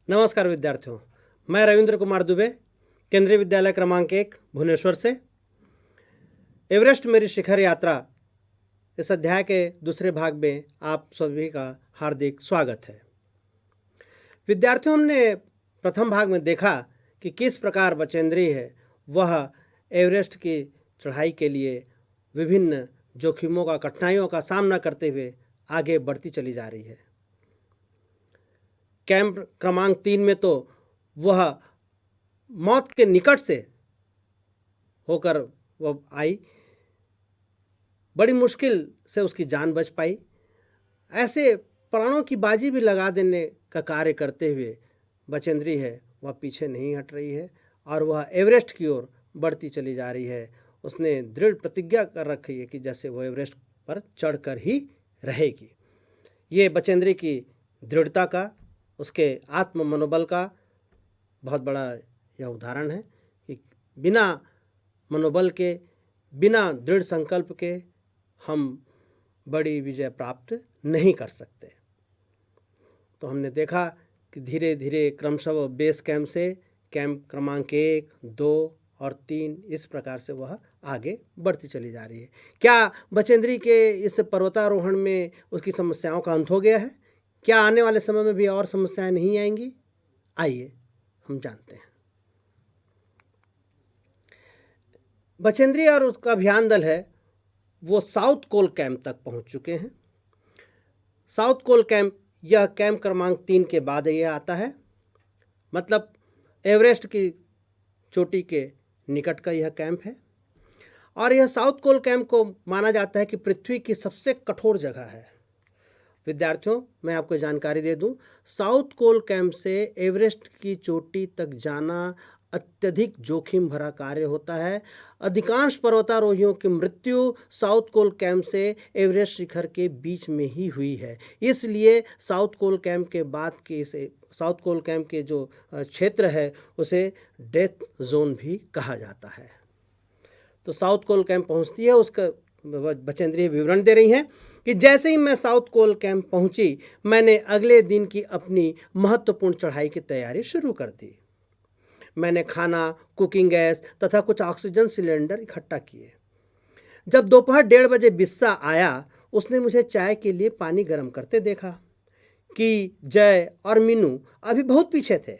नमस्कार विद्यार्थियों, मैं रविंद्र कुमार दुबे, केंद्रीय विद्यालय क्रमांक 1 भुवनेश्वर से। एवरेस्ट मेरी शिखर यात्रा इस अध्याय के दूसरे भाग में आप सभी का हार्दिक स्वागत है। विद्यार्थियों, हमने प्रथम भाग में देखा कि किस प्रकार बचेंद्री है वह एवरेस्ट की चढ़ाई के लिए विभिन्न जोखिमों का, कठिनाइयों का सामना करते हुए आगे बढ़ती चली जा रही है। कैंप क्रमांक 3 में तो वह मौत के निकट से होकर वह आई, बड़ी मुश्किल से उसकी जान बच पाई। ऐसे प्राणों की बाजी भी लगा देने का कार्य करते हुए बचेंद्री है वह पीछे नहीं हट रही है और वह एवरेस्ट की ओर बढ़ती चली जा रही है। उसने दृढ़ प्रतिज्ञा कर रखी है कि जैसे वह एवरेस्ट पर चढ़कर ही रहेगी। ये बचेंद्री की दृढ़ता का, उसके आत्म मनोबल का बहुत बड़ा यह उदाहरण है कि बिना मनोबल के, बिना दृढ़ संकल्प के हम बड़ी विजय प्राप्त नहीं कर सकते। तो हमने देखा कि धीरे धीरे क्रमशः बेस कैंप से कैंप क्रमांक 1, 2 और 3 इस प्रकार से वह आगे बढ़ती चली जा रही है। क्या बचेंद्री के इस पर्वतारोहण में उसकी समस्याओं का अंत हो गया है? क्या आने वाले समय में भी और समस्याएं नहीं आएंगी? आइए हम जानते हैं। बचेंद्री और उसका अभियान दल है वो साउथ कोल कैंप तक पहुंच चुके हैं। साउथ कोल कैंप यह कैंप क्रमांक 3 के बाद ये आता है, मतलब एवरेस्ट की चोटी के निकट का यह कैंप है। और यह साउथ कोल कैंप को माना जाता है कि पृथ्वी की सबसे कठोर जगह है। विद्यार्थियों, मैं आपको जानकारी दे दूं, साउथ कोल कैंप से एवरेस्ट की चोटी तक जाना अत्यधिक जोखिम भरा कार्य होता है। अधिकांश पर्वतारोहियों की मृत्यु साउथ कोल कैंप से एवरेस्ट शिखर के बीच में ही हुई है। इसलिए साउथ कोल कैंप के बाद के इसे साउथ कोल कैंप के जो क्षेत्र है उसे डेथ जोन भी कहा जाता है। तो साउथ कोल कैंप पहुंचती है, उसका बचेंद्री विवरण दे रही हैं कि जैसे ही मैं साउथ कोल कैंप पहुंची, मैंने अगले दिन की अपनी महत्वपूर्ण चढ़ाई की तैयारी शुरू कर दी। मैंने खाना, कुकिंग गैस तथा कुछ ऑक्सीजन सिलेंडर इकट्ठा किए। जब दोपहर 1:30 बजे बिस्सा आया, उसने मुझे चाय के लिए पानी गर्म करते देखा कि जय और मीनू अभी बहुत पीछे थे।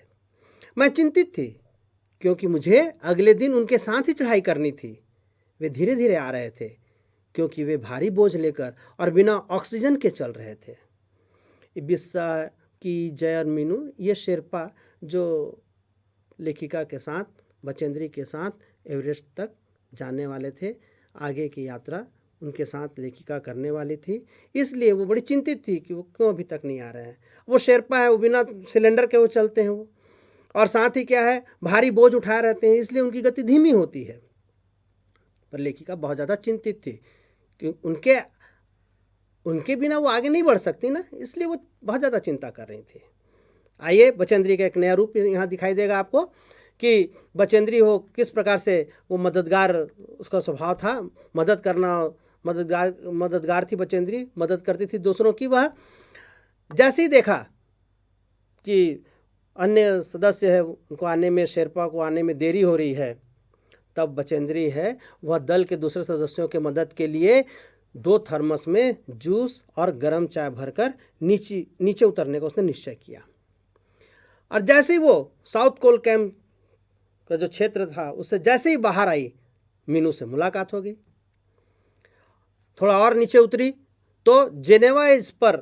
मैं चिंतित थी क्योंकि मुझे अगले दिन उनके साथ ही चढ़ाई करनी थी। वे धीरे धीरे आ रहे थे क्योंकि वे भारी बोझ लेकर और बिना ऑक्सीजन के चल रहे थे। बिस्सा की, जय और मीनू ये शेरपा जो लेखिका के साथ, बचेंद्री के साथ एवरेस्ट तक जाने वाले थे, आगे की यात्रा उनके साथ लेखिका करने वाली थी। इसलिए वो बड़ी चिंतित थी कि वो क्यों अभी तक नहीं आ रहे हैं। वो शेरपा है, वो बिना सिलेंडर के वो चलते हैं वो, और साथ ही क्या है, भारी बोझ उठाए रहते हैं, इसलिए उनकी गति धीमी होती है। पर लेखिका बहुत ज़्यादा चिंतित थी कि उनके बिना वो आगे नहीं बढ़ सकती ना, इसलिए वो बहुत ज़्यादा चिंता कर रही थी। आइए, बचेंद्री का एक नया रूप यहाँ दिखाई देगा आपको कि बचेंद्री हो किस प्रकार से वो मददगार, उसका स्वभाव था मदद करना, मददगार थी बचेंद्री, मदद करती थी दूसरों की। वह जैसे ही देखा कि अन्य सदस्य है उनको आने में, शेरपा को आने में देरी हो रही है, तब बचेंद्री है वह दल के दूसरे सदस्यों के मदद के लिए 2 थर्मस में जूस और गर्म चाय भरकर नीचे उतरने का उसने निश्चय किया। और जैसे ही वो साउथ कोल कैंप का जो क्षेत्र था उससे जैसे ही बाहर आई, मीनू से मुलाकात हो गई। थोड़ा और नीचे उतरी तो जेनेवा इस पर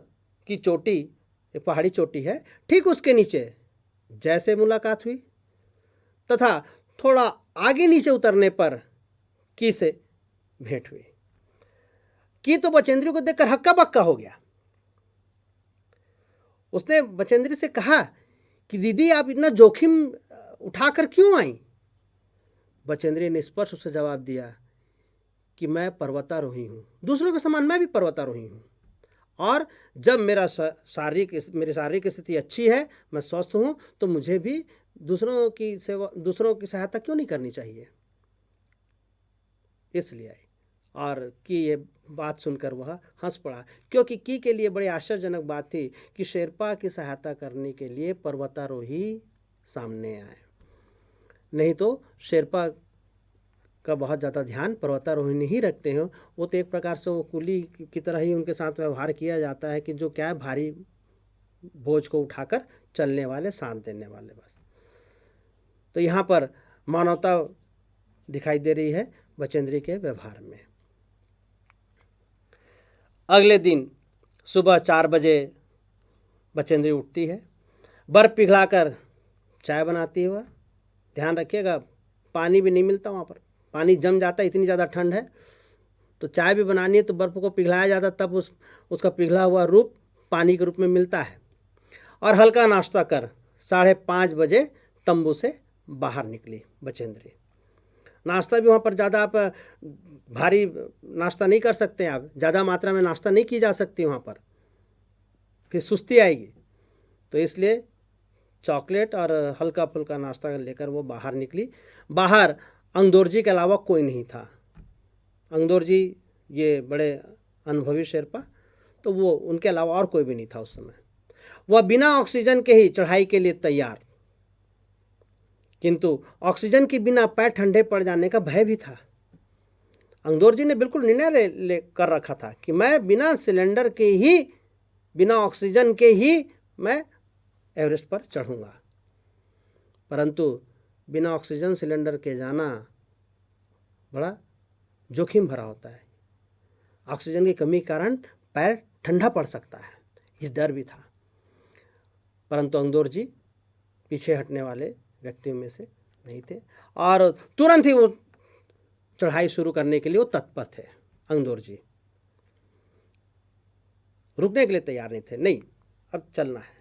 की चोटी, एक पहाड़ी चोटी है, ठीक उसके नीचे जैसे मुलाकात हुई, तथा थोड़ा आगे नीचे उतरने पर की से भेंट हुई। की तो बचेंद्री को देखकर हक्का बक्का हो गया। उसने बचेंद्री से कहा कि दीदी, आप इतना जोखिम उठाकर क्यों आई? बचेंद्री ने स्पष्ट उससे जवाब दिया कि मैं पर्वतारोही हूँ, दूसरों के समान मैं भी पर्वतारोही हूँ, और जब मेरी शारीरिक स्थिति अच्छी है, मैं स्वस्थ हूँ, तो मुझे भी दूसरों की सहायता क्यों नहीं करनी चाहिए, इसलिए आई। और की ये बात सुनकर वह हंस पड़ा, क्योंकि की के लिए बड़ी आश्चर्यजनक बात थी कि शेरपा की सहायता करने के लिए पर्वतारोही सामने आए। नहीं तो शेरपा का बहुत ज़्यादा ध्यान पर्वतारोही ही रखते हैं। वो तो एक प्रकार से वो कुली की तरह ही उनके साथ व्यवहार किया जाता है कि जो क्या है, भारी बोझ को उठाकर चलने वाले, साथ देने वाले, बस। तो यहाँ पर मानवता दिखाई दे रही है बचेंद्री के व्यवहार में। अगले दिन सुबह 4 बजे बचेंद्री उठती है, बर्फ़ पिघलाकर चाय बनाती है। वह ध्यान रखिएगा, पानी भी नहीं मिलता वहाँ पर, पानी जम जाता है, इतनी ज़्यादा ठंड है। तो चाय भी बनानी है तो बर्फ़ को पिघलाया जाता, तब उसका पिघला हुआ रूप पानी के रूप में मिलता है। और हल्का नाश्ता कर 5:30 बजे तंबू से बाहर निकली बचेंद्री। नाश्ता भी वहाँ पर ज़्यादा आप भारी नाश्ता नहीं कर सकते, आप ज़्यादा मात्रा में नाश्ता नहीं की जा सकती वहाँ पर, फिर सुस्ती आएगी। तो इसलिए चॉकलेट और हल्का फुल्का नाश्ता लेकर वो बाहर निकली। बाहर अंगदोर जी के अलावा कोई नहीं था। अंगदोर जी ये बड़े अनुभवी शेरपा, तो वो उनके अलावा और कोई भी नहीं था उस समय। वह बिना ऑक्सीजन के ही चढ़ाई के लिए तैयार, किंतु ऑक्सीजन के बिना पैर ठंडे पड़ जाने का भय भी था। अंगदोर जी ने बिल्कुल निर्णय ले कर रखा था कि मैं बिना सिलेंडर के ही, बिना ऑक्सीजन के ही मैं एवरेस्ट पर चढ़ूँगा। परंतु बिना ऑक्सीजन सिलेंडर के जाना बड़ा जोखिम भरा होता है। ऑक्सीजन की कमी के कारण पैर ठंडा पड़ सकता है, ये डर भी था। परंतु अंगदोर जी पीछे हटने वाले व्यक्तियों में से नहीं थे और तुरंत ही वो चढ़ाई शुरू करने के लिए वो तत्पर थे। अंगदोर जी रुकने के लिए तैयार नहीं थे, नहीं अब चलना है।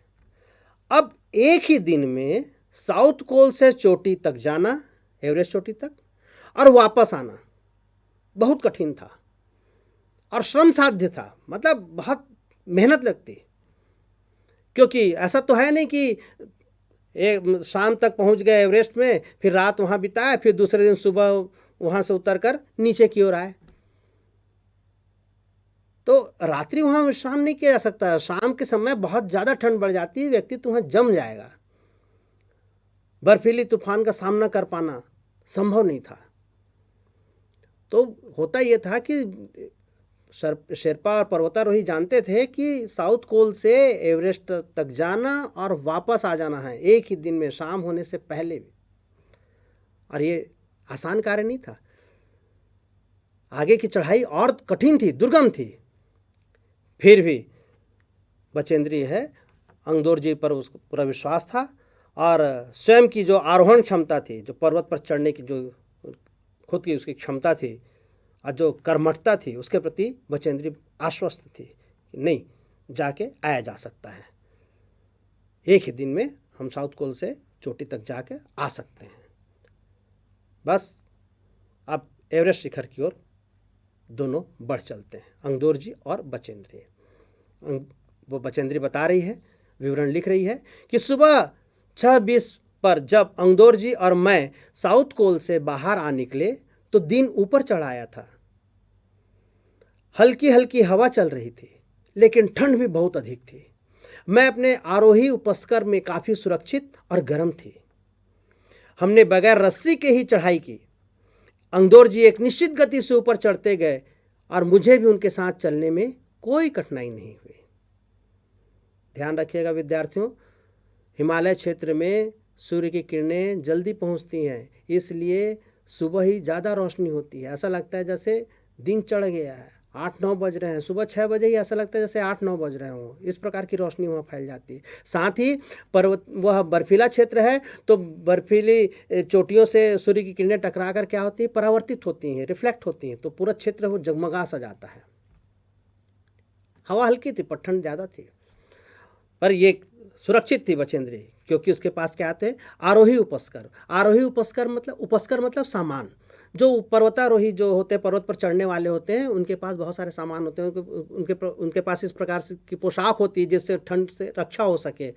अब एक ही दिन में साउथ कोल से चोटी तक जाना, एवरेस्ट चोटी तक, और वापस आना बहुत कठिन था और श्रम साध्य था, मतलब बहुत मेहनत लगती, क्योंकि ऐसा तो है नहीं कि एक शाम तक पहुंच गए एवरेस्ट में, फिर रात वहाँ बिताए, फिर दूसरे दिन सुबह वहाँ से उतरकर नीचे की ओर आए। तो रात्रि वहाँ विश्राम नहीं किया जा सकता। शाम के समय बहुत ज़्यादा ठंड बढ़ जाती है, व्यक्ति तो वहाँ जम जाएगा। बर्फीली तूफान का सामना कर पाना संभव नहीं था। तो होता ये था कि शेरपा और पर्वतारोही जानते थे कि साउथ कोल से एवरेस्ट तक जाना और वापस आ जाना है एक ही दिन में, शाम होने से पहले भी, और ये आसान कार्य नहीं था। आगे की चढ़ाई और कठिन थी, दुर्गम थी। फिर भी बचेंद्री है, अंगदोर जी पर उसको पूरा विश्वास था और स्वयं की जो आरोहण क्षमता थी, जो पर्वत पर चढ़ने की जो खुद की उसकी क्षमता थी और जो कर्मठता थी, उसके प्रति बचेंद्री आश्वस्त थी कि नहीं, जाके आया जा सकता है, एक ही दिन में हम साउथ कोल से चोटी तक जाके आ सकते हैं। बस अब एवरेस्ट शिखर की ओर दोनों बढ़ चलते हैं, अंगदोर जी और बचेंद्री। वो बचेंद्री बता रही है, विवरण लिख रही है कि सुबह 6:20 पर जब अंगदोर जी और मैं साउथ कोल से बाहर आ निकले तो दिन ऊपर चढ़ आया था। हल्की हल्की हवा चल रही थी, लेकिन ठंड भी बहुत अधिक थी। मैं अपने आरोही उपस्कर में काफ़ी सुरक्षित और गर्म थी। हमने बगैर रस्सी के ही चढ़ाई की। अंगदोर जी एक निश्चित गति से ऊपर चढ़ते गए और मुझे भी उनके साथ चलने में कोई कठिनाई नहीं हुई। ध्यान रखिएगा विद्यार्थियों, हिमालय क्षेत्र में सूर्य की किरणें जल्दी पहुंचती हैं, इसलिए सुबह ही ज़्यादा रोशनी होती है। ऐसा लगता है जैसे दिन चढ़ गया है, 8-9 बज रहे हैं, सुबह 6 बजे ही ऐसा लगता है जैसे 8-9 बज रहे हों, इस प्रकार की रोशनी वहाँ फैल जाती है। साथ ही पर्वत, वह बर्फीला क्षेत्र है, तो बर्फीली चोटियों से सूर्य की किरणें टकरा कर क्या होती है, परावर्तित होती हैं, रिफ्लेक्ट होती हैं, तो पूरा क्षेत्र वो जगमगा सा जाता है। हवा हल्की थी पर ठंड ज़्यादा थी, पर ये सुरक्षित थी बचेंद्री, क्योंकि उसके पास क्या थे, आरोही उपस्कर। आरोही उपस्कर मतलब सामान। जो पर्वतारोही जो होते हैं, पर्वत पर चढ़ने वाले होते हैं, उनके पास बहुत सारे सामान होते हैं। उनके पास इस प्रकार से की पोशाक होती है जिससे ठंड से रक्षा हो सके।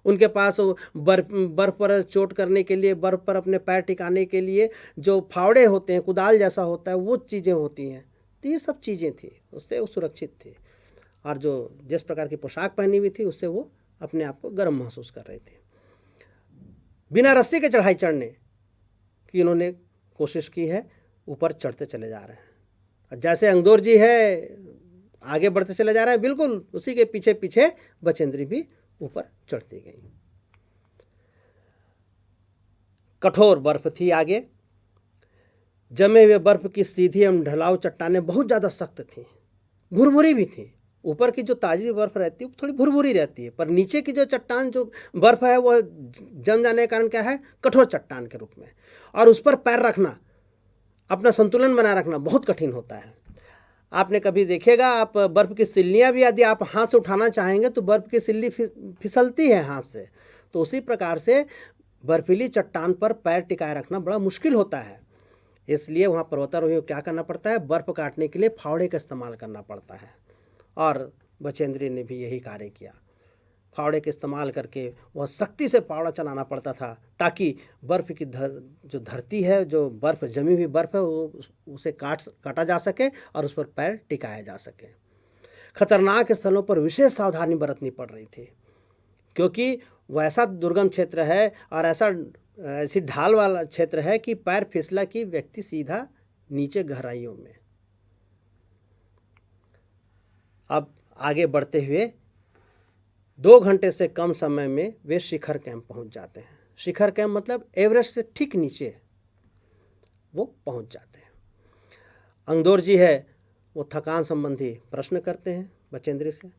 उनके पास बर्फ़ पर चोट करने के लिए, बर्फ़ पर अपने पैर टिकाने के लिए जो फावड़े होते हैं, कुदाल जैसा होता है, वो चीज़ें होती हैं। तो ये सब चीज़ें थी, उससे वो सुरक्षित थे। और जो जिस प्रकार की पोशाक पहनी हुई थी उससे वो अपने आप को गर्म महसूस कर रहे थे। बिना रस्सी के चढ़ाई चढ़ने की इन्होंने कोशिश की है, ऊपर चढ़ते चले जा रहे हैं। जैसे अंगदौर जी है आगे बढ़ते चले जा रहे हैं, बिल्कुल उसी के पीछे पीछे बचेंद्री भी ऊपर चढ़ती गई। कठोर बर्फ थी आगे, जमे हुए बर्फ की सीधी एवं ढलाऊ चट्टानें बहुत ज़्यादा सख्त थीं, भुरभुरी भी थी। ऊपर की जो ताज़ी बर्फ रहती है वो थोड़ी भुरभुरी रहती है, पर नीचे की जो चट्टान जो बर्फ है वो जम जाने के कारण क्या है, कठोर चट्टान के रूप में, और उस पर पैर रखना, अपना संतुलन बनाए रखना बहुत कठिन होता है। आपने कभी देखिएगा, आप बर्फ़ की सिल्लियाँ भी यदि आप हाथ से उठाना चाहेंगे तो बर्फ़ की सिल्ली फिसलती है हाथ से, तो उसी प्रकार से बर्फीली चट्टान पर पैर टिकाए रखना बड़ा मुश्किल होता है। इसलिए वहाँ पर्वतारोहियों को क्या करना पड़ता है, बर्फ़ काटने के लिए फावड़े का इस्तेमाल करना पड़ता है, और बचेंद्री ने भी यही कार्य किया। फावड़े के इस्तेमाल करके वह सख्ती से फावड़ा चलाना पड़ता था, ताकि बर्फ़ की जो धरती है, जो बर्फ़ जमी हुई बर्फ़ है, वो उसे काटा जा सके और उस पर पैर टिकाया जा सके। खतरनाक स्थलों पर विशेष सावधानी बरतनी पड़ रही थी, क्योंकि वह ऐसा दुर्गम क्षेत्र है और ऐसी ढाल वाला क्षेत्र है कि पैर फिसला कि व्यक्ति सीधा नीचे गहराइयों में। अब आगे बढ़ते हुए 2 घंटे से कम समय में वे शिखर कैंप पहुंच जाते हैं। शिखर कैंप मतलब एवरेस्ट से ठीक नीचे वो पहुंच जाते हैं। अंगदौर जी है वो थकान संबंधी प्रश्न करते हैं बचेंद्री से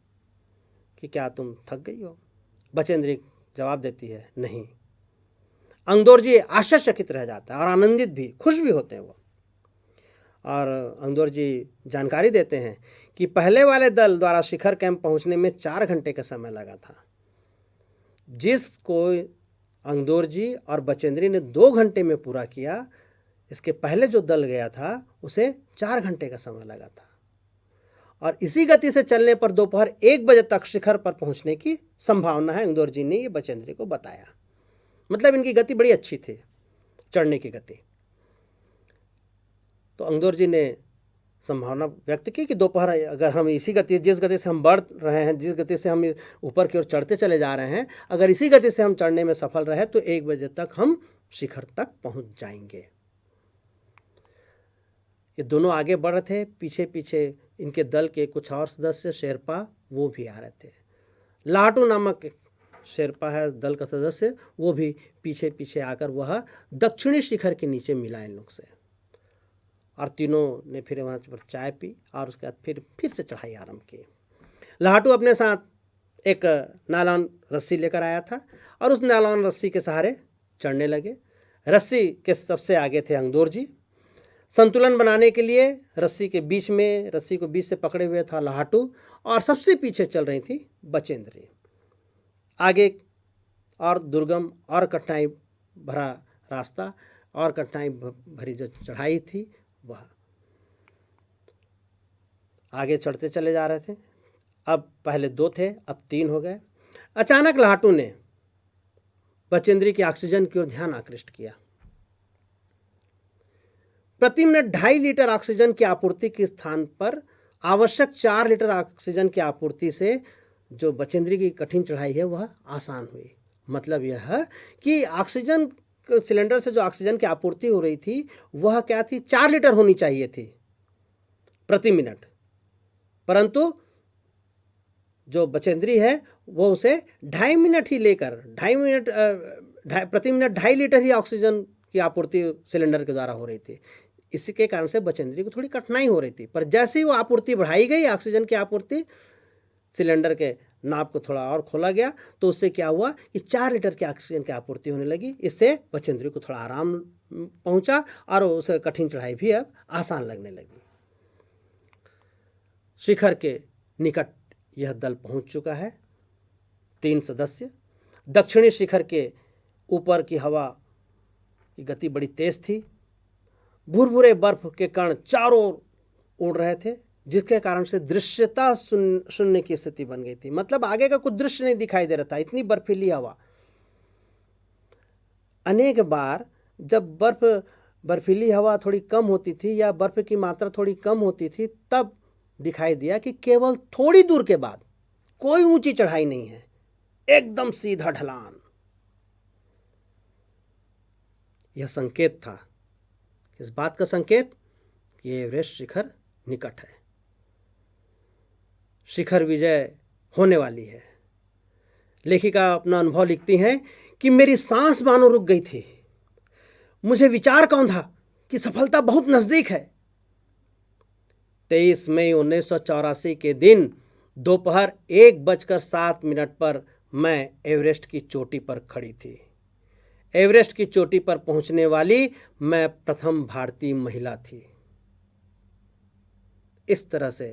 कि क्या तुम थक गई हो। बचेंद्री जवाब देती है नहीं। अंगदौर जी आश्चर्यचकित रह जाता है और आनंदित भी, खुश भी होते हैं वो। और अंगदौर जी जानकारी देते हैं कि पहले वाले दल द्वारा शिखर कैंप पहुंचने में 4 घंटे का समय लगा था, जिसको अंगदौर जी और बचेंद्री ने 2 घंटे में पूरा किया। इसके पहले जो दल गया था उसे 4 घंटे का समय लगा था, और इसी गति से चलने पर दोपहर 1 बजे तक शिखर पर पहुंचने की संभावना है। अंगदौर जी ने ये बचेंद्री को बताया। मतलब इनकी गति बड़ी अच्छी थी, चढ़ने की गति। तो अंगदौर जी ने संभावना व्यक्त की कि दोपहर अगर हम इसी गति, जिस गति से हम बढ़ रहे हैं, जिस गति से हम ऊपर की ओर चढ़ते चले जा रहे हैं, अगर इसी गति से हम चढ़ने में सफल रहे तो 1 बजे तक हम शिखर तक पहुंच जाएंगे। ये दोनों आगे बढ़ रहे थे, पीछे पीछे इनके दल के कुछ और सदस्य शेरपा वो भी आ रहे थे। लाटू नामक शेरपा है दल का सदस्य, वो भी पीछे पीछे आकर वह दक्षिणी शिखर के नीचे मिला इन लोग से, और तीनों ने फिर वहाँ पर चाय पी और उसके बाद फिर से चढ़ाई आरंभ की। लाटू अपने साथ एक नायलॉन रस्सी लेकर आया था और उस नायलॉन रस्सी के सहारे चढ़ने लगे। रस्सी के सबसे आगे थे अंगदौर जी। संतुलन बनाने के लिए रस्सी को बीच से पकड़े हुए था लाटू, और सबसे पीछे चल रही थी बचेंद्री। आगे और दुर्गम और कठिनाई भरा रास्ता और कठिनाई भरी जो चढ़ाई थी वह आगे चढ़ते चले जा रहे थे। अब पहले 2 थे, अब 3 हो गए। अचानक लाटू ने बचेंद्री की ऑक्सीजन की ओर ध्यान आकृष्ट किया। प्रति मिनट 2.5 लीटर ऑक्सीजन की आपूर्ति के स्थान पर आवश्यक 4 लीटर ऑक्सीजन की आपूर्ति से जो बचेंद्री की कठिन चढ़ाई है वह आसान हुई। मतलब यह है कि ऑक्सीजन सिलेंडर से जो ऑक्सीजन की आपूर्ति हो रही थी वह क्या थी, 4 लीटर होनी चाहिए थी प्रति मिनट, परंतु जो बचेंद्री है वो उसे 2.5 मिनट ही लेकर प्रति मिनट 2.5 लीटर ही ऑक्सीजन की आपूर्ति सिलेंडर के द्वारा हो रही थी। इसके कारण से बचेंद्री को थोड़ी कठिनाई हो रही थी, पर जैसे ही वो आपूर्ति बढ़ाई गई, ऑक्सीजन की आपूर्ति, सिलेंडर के नाप को थोड़ा और खोला गया, तो उससे क्या हुआ कि 4 लीटर की ऑक्सीजन की आपूर्ति होने लगी। इससे बचेंद्री को थोड़ा आराम पहुंचा और उसे कठिन चढ़ाई भी अब आसान लगने लगी। शिखर के निकट यह दल पहुंच चुका है, 3 सदस्य। दक्षिणी शिखर के ऊपर की हवा की गति बड़ी तेज थी। भुरभुरे बर्फ के कण चारों ओर उड़ रहे थे, जिसके कारण से दृश्यता शून्य की स्थिति बन गई थी। मतलब आगे का कुछ दृश्य नहीं दिखाई दे रहा था, इतनी बर्फीली हवा। अनेक बार जब बर्फ बर्फीली हवा थोड़ी कम होती थी या बर्फ़ की मात्रा थोड़ी कम होती थी, तब दिखाई दिया कि केवल थोड़ी दूर के बाद कोई ऊंची चढ़ाई नहीं है, एकदम सीधा ढलान। यह संकेत था। इस बात का संकेत कि एवरेस्ट शिखर निकट है, शिखर विजय होने वाली है। लेखिका अपना अनुभव लिखती हैं कि मेरी सांस मानो रुक गई थी। मुझे विचार कौन था कि सफलता बहुत नजदीक है। 23 मई 1984 के दिन दोपहर 1:07 पर मैं एवरेस्ट की चोटी पर खड़ी थी। एवरेस्ट की चोटी पर पहुंचने वाली मैं प्रथम भारतीय महिला थी। इस तरह से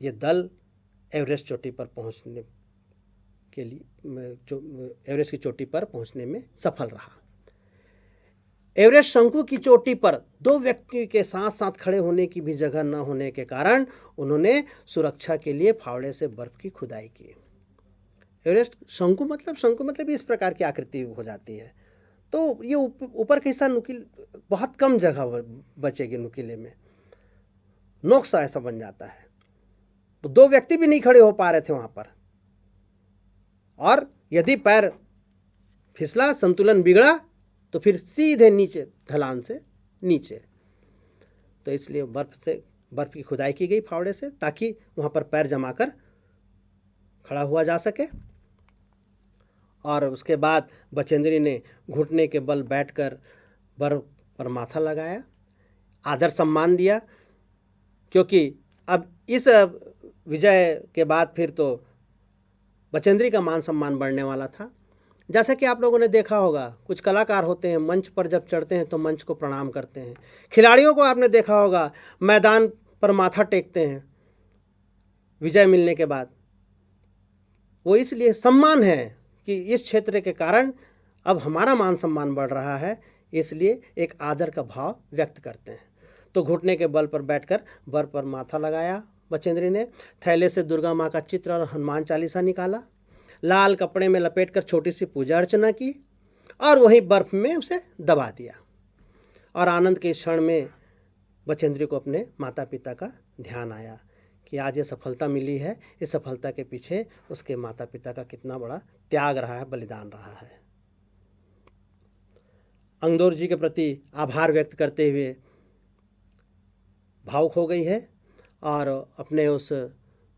ये दल एवरेस्ट चोटी पर पहुंचने के लिए एवरेस्ट की चोटी पर पहुंचने में सफल रहा। एवरेस्ट शंकु की चोटी पर दो व्यक्ति के साथ साथ खड़े होने की भी जगह न होने के कारण उन्होंने सुरक्षा के लिए फावड़े से बर्फ की खुदाई की। एवरेस्ट शंकु मतलब इस प्रकार की आकृति हो जाती है, तो ये ऊपर का हिस्सा नुकील, बहुत कम जगह बचेगी नुकीले में, नोक सा ऐसा बन जाता है। तो दो व्यक्ति भी नहीं खड़े हो पा रहे थे वहां पर, और यदि पैर फिसला, संतुलन बिगड़ा तो फिर सीधे नीचे, ढलान से नीचे। तो इसलिए बर्फ की खुदाई की गई फावड़े से, ताकि वहां पर पैर जमाकर खड़ा हुआ जा सके। और उसके बाद बचेंद्री ने घुटने के बल बैठकर बर्फ पर माथा लगाया, आदर सम्मान दिया, क्योंकि अब इस विजय के बाद फिर तो बचेंद्री का मान सम्मान बढ़ने वाला था। जैसा कि आप लोगों ने देखा होगा, कुछ कलाकार होते हैं मंच पर जब चढ़ते हैं तो मंच को प्रणाम करते हैं। खिलाड़ियों को आपने देखा होगा मैदान पर माथा टेकते हैं विजय मिलने के बाद। वो इसलिए सम्मान है कि इस क्षेत्र के कारण अब हमारा मान सम्मान बढ़ रहा है, इसलिए एक आदर का भाव व्यक्त करते हैं। तो घुटने के बल पर बैठकर बर्फ पर माथा लगाया बचेंद्री ने, थैले से दुर्गा माँ का चित्र और हनुमान चालीसा निकाला, लाल कपड़े में लपेटकर छोटी सी पूजा अर्चना की और वहीं बर्फ में उसे दबा दिया। और आनंद के क्षण में बचेंद्री को अपने माता पिता का ध्यान आया कि आज ये सफलता मिली है, इस सफलता के पीछे उसके माता पिता का कितना बड़ा त्याग रहा है, बलिदान रहा है। अंगदौर जी के प्रति आभार व्यक्त करते हुए भावुक हो गई है और अपने उस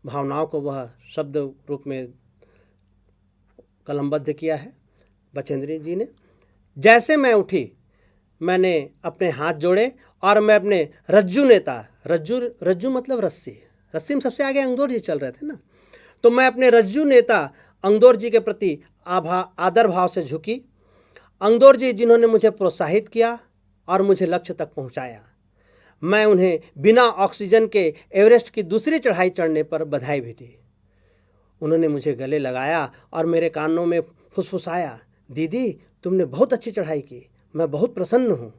भावनाओं को वह शब्द रूप में कलमबद्ध किया है बचेंद्री जी ने। जैसे मैं उठी, मैंने अपने हाथ जोड़े और मैं अपने रज्जू नेता, रज्जू मतलब रस्सी में सबसे आगे अंगदौर जी चल रहे थे ना, तो मैं अपने रज्जू नेता अंगदौर जी के प्रति आदर भाव से झुकी। अंगदौर जी जिन्होंने मुझे प्रोत्साहित किया और मुझे लक्ष्य तक पहुंचाया, मैं उन्हें बिना ऑक्सीजन के एवरेस्ट की दूसरी चढ़ाई चढ़ने पर बधाई भी दी। उन्होंने मुझे गले लगाया और मेरे कानों में फुसफुसाया, दीदी तुमने बहुत अच्छी चढ़ाई की, मैं बहुत प्रसन्न हूँ।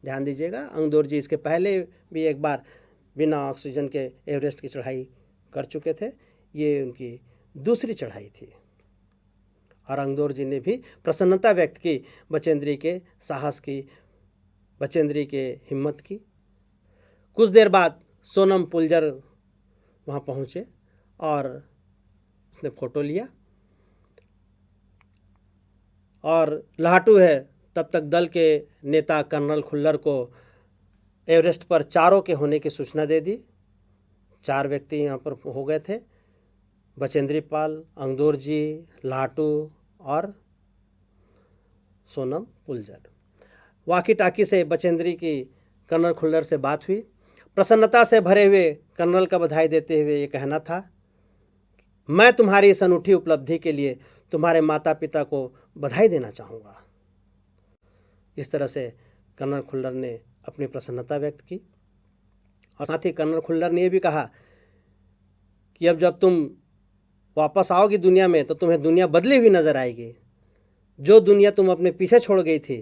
ध्यान दीजिएगा, अंगदौर जी इसके पहले भी एक बार बिना ऑक्सीजन के एवरेस्ट की चढ़ाई कर चुके थे, ये उनकी दूसरी चढ़ाई थी। और अंगदौर जी ने भी प्रसन्नता व्यक्त की बचेंद्री के साहस की, बचेंद्री के हिम्मत की। कुछ देर बाद सोनम पुलजर वहाँ पहुँचे और उसने फ़ोटो लिया, और लाहटू है तब तक दल के नेता कर्नल खुल्लर को एवरेस्ट पर चारों के होने की सूचना दे दी। 4 व्यक्ति यहाँ पर हो गए थे, बचेंद्री पाल, अंगदौर जी, लाहटू और सोनम पुलजर। वाकी टाकी से बचेंद्री की कर्नल खुल्लर से बात हुई। प्रसन्नता से भरे हुए कर्नल का बधाई देते हुए ये कहना था, मैं तुम्हारी इस अनूठी उपलब्धि के लिए तुम्हारे माता पिता को बधाई देना चाहूँगा। इस तरह से कर्नल खुल्लर ने अपनी प्रसन्नता व्यक्त की। और साथ ही कर्नल खुल्लर ने यह भी कहा कि अब जब तुम वापस आओगी दुनिया में तो तुम्हें दुनिया बदली हुई नज़र आएगी। जो दुनिया तुम अपने पीछे छोड़ गई थी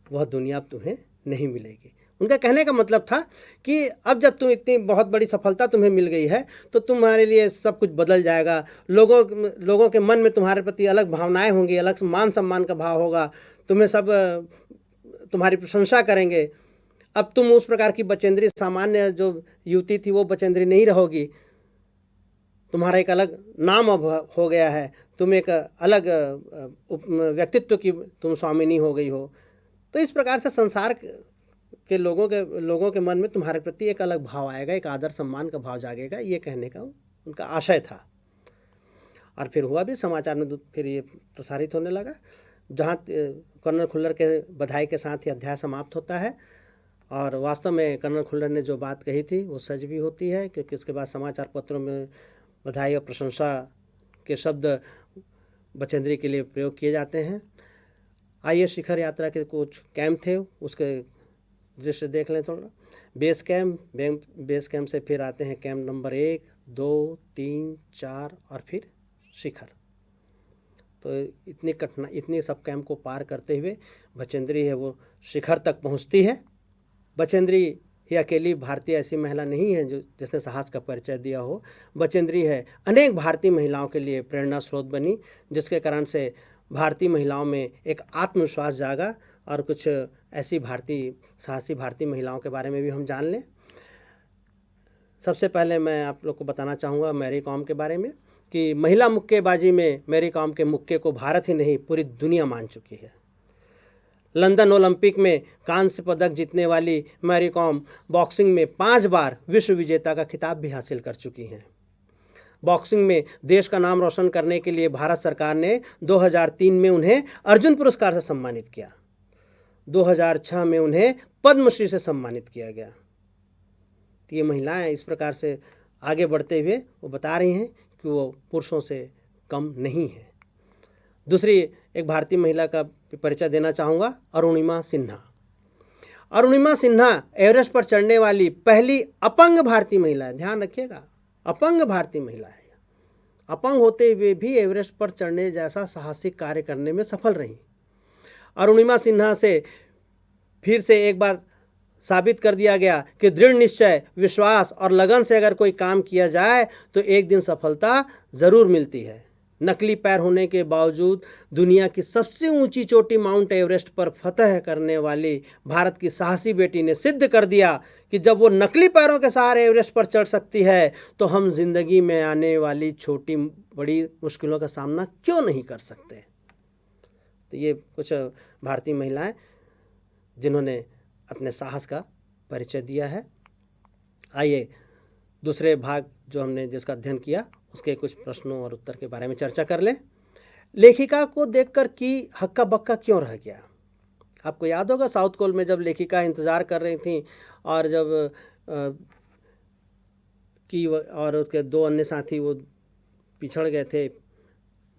वह दुनिया अब तुम्हें नहीं मिलेगी। उनका कहने का मतलब था कि अब जब तुम इतनी बहुत बड़ी सफलता तुम्हें मिल गई है तो तुम्हारे लिए सब कुछ बदल जाएगा, लोगों के मन में तुम्हारे प्रति अलग भावनाएं होंगी, अलग मान सम्मान का भाव होगा, तुम्हें सब तुम्हारी प्रशंसा करेंगे। अब तुम उस प्रकार की बचेंद्री, सामान्य जो युवती थी वो बचेंद्री नहीं रहोगी, तुम्हारा एक अलग नाम अब हो गया है, तुम एक अलग व्यक्तित्व की तुम स्वामिनी हो गई हो। तो इस प्रकार से संसार के लोगों के मन में तुम्हारे प्रति एक अलग भाव आएगा, एक आदर सम्मान का भाव जागेगा, ये कहने का उनका आशय था। और फिर हुआ भी, समाचार में फिर ये प्रसारित होने लगा। जहाँ कर्नल खुल्लर के बधाई के साथ ही अध्याय समाप्त होता है। और वास्तव में कर्नल खुल्लर ने जो बात कही थी वो सच भी होती है, क्योंकि उसके बाद समाचार पत्रों में बधाई और प्रशंसा के शब्द बचेंद्री के लिए प्रयोग किए जाते हैं। आइए शिखर यात्रा के कुछ कैंप थे, उसके दृश्य देख लें थोड़ा। बेस कैंप से फिर आते हैं कैंप नंबर 1, 2, 3, 4 और फिर शिखर। तो इतनी सब कैंप को पार करते हुए बचेंद्री है वो शिखर तक पहुंचती है। बचेंद्री ही अकेली भारतीय ऐसी महिला नहीं है जिसने साहस का परिचय दिया हो। बचेंद्री है अनेक भारतीय महिलाओं के लिए प्रेरणा स्रोत बनी, जिसके कारण से भारतीय महिलाओं में एक आत्मविश्वास जागा। और कुछ ऐसी साहसी भारतीय महिलाओं के बारे में भी हम जान लें। सबसे पहले मैं आप लोग को बताना चाहूँगा मैरी कॉम के बारे में, कि महिला मुक्केबाजी में मैरी कॉम के मुक्के को भारत ही नहीं पूरी दुनिया मान चुकी है। लंदन ओलंपिक में कांस्य पदक जीतने वाली मैरी कॉम बॉक्सिंग में 5 बार विश्व विजेता का खिताब भी हासिल कर चुकी हैं। बॉक्सिंग में देश का नाम रोशन करने के लिए भारत सरकार ने 2003 में उन्हें अर्जुन पुरस्कार से सम्मानित किया। 2006 में उन्हें पद्मश्री से सम्मानित किया गया। तो ये महिलाएं इस प्रकार से आगे बढ़ते हुए वो बता रही हैं कि वो पुरुषों से कम नहीं है। दूसरी एक भारतीय महिला का परिचय देना चाहूँगा, अरुणिमा सिन्हा। अरुणिमा सिन्हा एवरेस्ट पर चढ़ने वाली पहली अपंग भारतीय महिला है। ध्यान रखिएगा, अपंग भारतीय महिला है। अपंग होते हुए भी एवरेस्ट पर चढ़ने जैसा साहसिक कार्य करने में सफल रही। अरुणिमा सिन्हा से फिर से एक बार साबित कर दिया गया कि दृढ़ निश्चय, विश्वास और लगन से अगर कोई काम किया जाए तो एक दिन सफलता ज़रूर मिलती है। नकली पैर होने के बावजूद दुनिया की सबसे ऊंची चोटी माउंट एवरेस्ट पर फतह करने वाली भारत की साहसी बेटी ने सिद्ध कर दिया कि जब वो नकली पैरों के सहारे एवरेस्ट पर चढ़ सकती है तो हम जिंदगी में आने वाली छोटी बड़ी मुश्किलों का सामना क्यों नहीं कर सकते। तो ये कुछ भारतीय महिलाएं जिन्होंने अपने साहस का परिचय दिया है। आइए दूसरे भाग जो हमने जिसका अध्ययन किया उसके कुछ प्रश्नों और उत्तर के बारे में चर्चा कर लें। लेखिका को देखकर की हक्का बक्का क्यों रह गया। आपको याद होगा साउथ कोल में जब लेखिका इंतज़ार कर रही थी और जब की और उसके 2 अन्य साथी वो पिछड़ गए थे,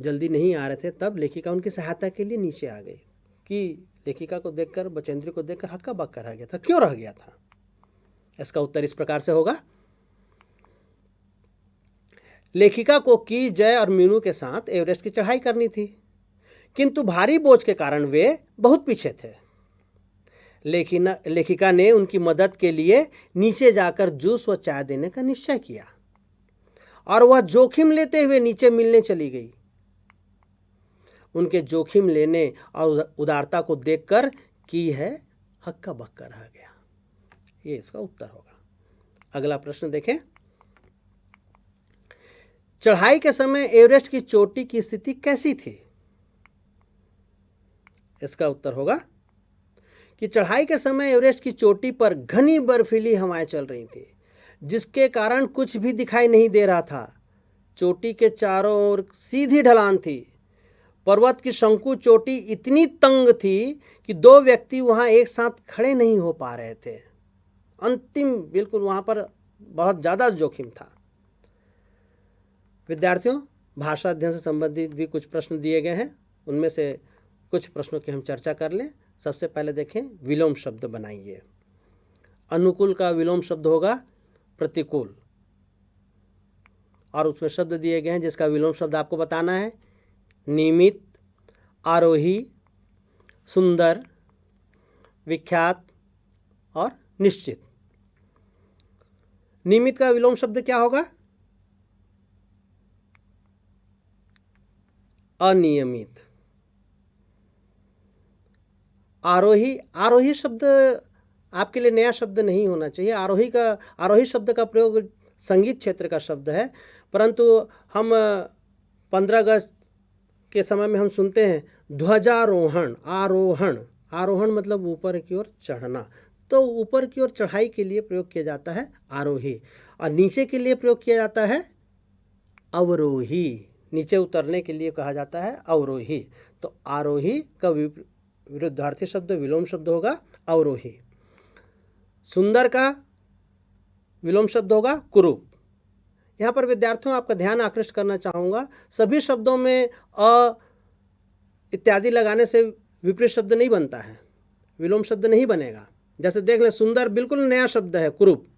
जल्दी नहीं आ रहे थे, तब लेखिका उनकी सहायता के लिए नीचे आ गई। कि लेखिका को देखकर, बचेंद्री को देखकर हक्का बक्का रह गया था। क्यों रह गया था? इसका उत्तर इस प्रकार से होगा। लेखिका को की, जय और मीनू के साथ एवरेस्ट की चढ़ाई करनी थी, किंतु भारी बोझ के कारण वे बहुत पीछे थे। लेखिका ने उनकी मदद के लिए नीचे जाकर जूस व चाय देने का निश्चय किया और वह जोखिम लेते हुए नीचे मिलने चली गई। उनके जोखिम लेने और उदारता को देखकर की है हक्का बक्का रह गया। ये इसका उत्तर होगा। अगला प्रश्न देखें। चढ़ाई के समय एवरेस्ट की चोटी की स्थिति कैसी थी? इसका उत्तर होगा कि चढ़ाई के समय एवरेस्ट की चोटी पर घनी बर्फीली हवाएं चल रही थी, जिसके कारण कुछ भी दिखाई नहीं दे रहा था। चोटी के चारों ओर सीधी ढलान थी। पर्वत की शंकु चोटी इतनी तंग थी कि 2 व्यक्ति वहां एक साथ खड़े नहीं हो पा रहे थे। अंतिम बिल्कुल वहां पर बहुत ज़्यादा जोखिम था। विद्यार्थियों, भाषा अध्ययन से संबंधित भी कुछ प्रश्न दिए गए हैं, उनमें से कुछ प्रश्नों की हम चर्चा कर लें। सबसे पहले देखें, विलोम शब्द बनाइए। अनुकूल का विलोम शब्द होगा प्रतिकूल, और उसमें शब्द दिए गए हैं जिसका विलोम शब्द आपको बताना है। नियमित, आरोही, सुंदर, विख्यात और निश्चित। नियमित का विलोम शब्द क्या होगा? अनियमित। आरोही, आरोही शब्द आपके लिए नया शब्द नहीं होना चाहिए। आरोही शब्द का प्रयोग संगीत क्षेत्र का शब्द है, परंतु हम 15 अगस्त के समय में हम सुनते हैं ध्वजारोहण, आरोहण। आरोहण मतलब ऊपर की ओर चढ़ना, तो ऊपर की ओर चढ़ाई के लिए प्रयोग किया जाता है आरोही, और नीचे के लिए प्रयोग किया जाता है अवरोही। नीचे उतरने के लिए कहा जाता है अवरोही। तो आरोही का विरुद्धार्थी शब्द, विलोम शब्द होगा अवरोही। सुंदर का विलोम शब्द होगा कुरूप। यहाँ पर विद्यार्थियों आपका ध्यान आकृष्ट करना चाहूँगा, सभी शब्दों में अ इत्यादि लगाने से विपरीत शब्द नहीं बनता है, विलोम शब्द नहीं बनेगा। जैसे देख लें, सुंदर बिल्कुल नया शब्द है, कुरूप।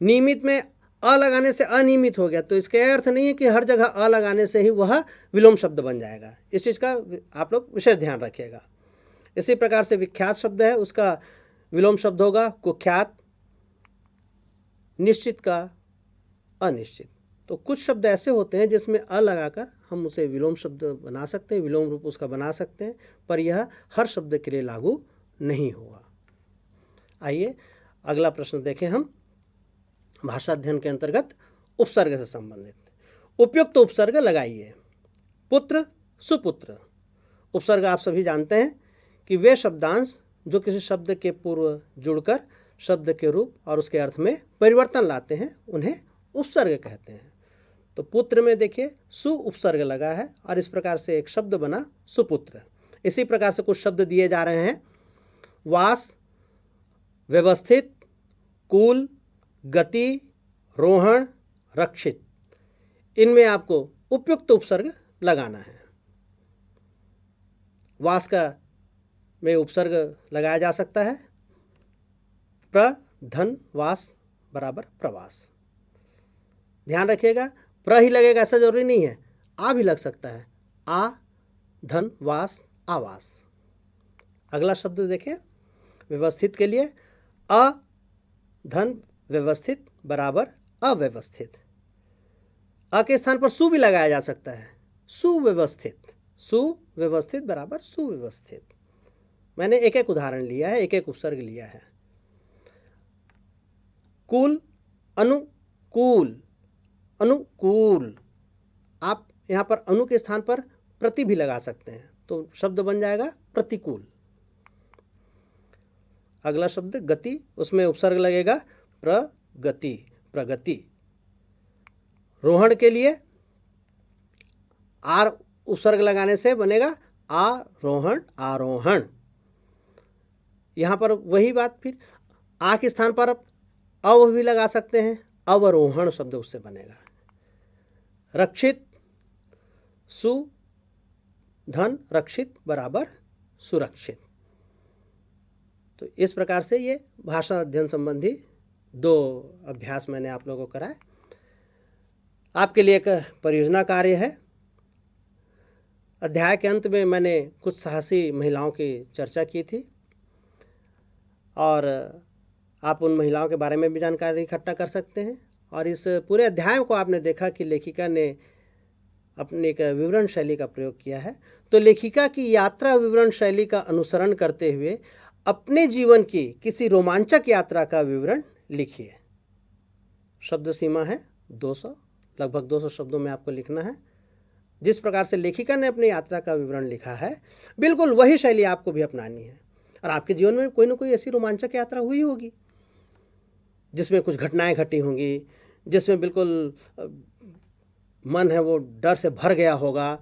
नियमित में अ लगाने से अनियमित हो गया, तो इसके अर्थ नहीं है कि हर जगह अ लगाने से ही वह विलोम शब्द बन जाएगा। इस चीज़ का आप लोग विशेष ध्यान रखिएगा। इसी प्रकार से विख्यात शब्द है, उसका विलोम शब्द होगा कुख्यात। निश्चित का अनिश्चित। तो कुछ शब्द ऐसे होते हैं जिसमें अ लगाकर हम उसे विलोम शब्द बना सकते हैं, विलोम रूप उसका बना सकते हैं, पर यह हर शब्द के लिए लागू नहीं होगा। आइए अगला प्रश्न देखें हम, भाषा अध्ययन के अंतर्गत उपसर्ग से संबंधित। उपयुक्त उपसर्ग लगाइए। पुत्र, सुपुत्र। उपसर्ग आप सभी जानते हैं कि वे शब्दांश जो किसी शब्द के पूर्व जुड़कर शब्द के रूप और उसके अर्थ में परिवर्तन लाते हैं, उन्हें उपसर्ग कहते हैं। तो पुत्र में देखिए सु उपसर्ग लगा है और इस प्रकार से एक शब्द बना सुपुत्र। इसी प्रकार से कुछ शब्द दिए जा रहे हैं, वास, व्यवस्थित, कुल, गति, रोहण, रक्षित। इनमें आपको उपयुक्त उपसर्ग लगाना है। वास का में उपसर्ग लगाया जा सकता है, प्र धन वास बराबर प्रवास। ध्यान रखिएगा, प्र ही लगेगा ऐसा जरूरी नहीं है, आ भी लग सकता है, आ धन वास आवास। अगला शब्द देखें, व्यवस्थित के लिए अ धन व्यवस्थित बराबर अव्यवस्थित। अ के स्थान पर सु भी लगाया जा सकता है, सुव्यवस्थित। सुव्यवस्थित बराबर सुव्यवस्थित। मैंने एक एक उदाहरण लिया है, एक एक उपसर्ग लिया है। कुल, अनुकूल, अनुकूल। आप यहाँ पर अनु के स्थान पर प्रति भी लगा सकते हैं, तो शब्द बन जाएगा प्रतिकूल। अगला शब्द गति, उसमें उपसर्ग लगेगा प्रगति, प्रगति। रोहण के लिए आर उपसर्ग लगाने से बनेगा आरोहण, आरोहण। यहाँ पर वही बात, फिर आ के स्थान पर अव भी लगा सकते हैं, अवरोहण शब्द उससे बनेगा। रक्षित, सु धन रक्षित बराबर सुरक्षित। तो इस प्रकार से ये भाषा अध्ययन संबंधी 2 अभ्यास मैंने आप लोगों को कराए। आपके लिए एक परियोजना कार्य है। अध्याय के अंत में मैंने कुछ साहसी महिलाओं की चर्चा की थी और आप उन महिलाओं के बारे में भी जानकारी इकट्ठा कर सकते हैं। और इस पूरे अध्याय को आपने देखा कि लेखिका ने अपनी एक विवरण शैली का प्रयोग किया है। तो लेखिका की यात्रा विवरण शैली का अनुसरण करते हुए अपने जीवन की किसी रोमांचक यात्रा का विवरण लिखिए। शब्द सीमा है 200, लगभग 200 शब्दों में आपको लिखना है। जिस प्रकार से लेखिका ने अपनी यात्रा का विवरण लिखा है, बिल्कुल वही शैली आपको भी अपनानी है। और आपके जीवन में कोई ना कोई ऐसी रोमांचक यात्रा हुई होगी जिसमें कुछ घटनाएं घटी होंगी, जिसमें बिल्कुल मन है वो डर से भर गया होगा,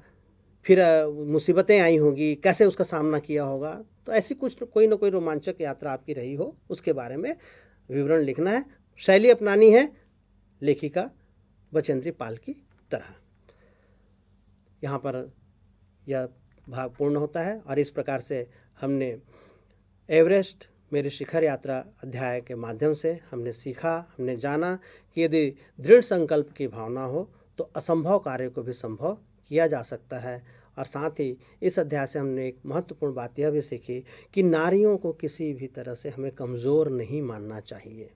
फिर मुसीबतें आई होंगी, कैसे उसका सामना किया होगा। तो ऐसी कुछ कोई ना कोई रोमांचक यात्रा आपकी रही हो, उसके बारे में विवरण लिखना है। शैली अपनानी है लेखिका बचेंद्री पाल की तरह। यहाँ पर यह भाग पूर्ण होता है और इस प्रकार से हमने एवरेस्ट मेरी शिखर यात्रा अध्याय के माध्यम से हमने सीखा, हमने जाना कि यदि दृढ़ संकल्प की भावना हो तो असंभव कार्य को भी संभव किया जा सकता है। और साथ ही इस अध्याय से हमने एक महत्वपूर्ण बात यह भी सीखी कि नारियों को किसी भी तरह से हमें कमज़ोर नहीं मानना चाहिए।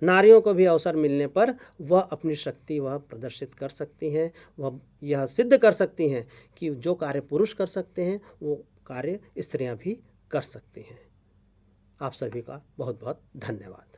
नारियों को भी अवसर मिलने पर वह अपनी शक्ति वह प्रदर्शित कर सकती हैं, वह यह सिद्ध कर सकती हैं कि जो कार्य पुरुष कर सकते हैं वो कार्य स्त्रियां भी कर सकती हैं। आप सभी का बहुत बहुत धन्यवाद।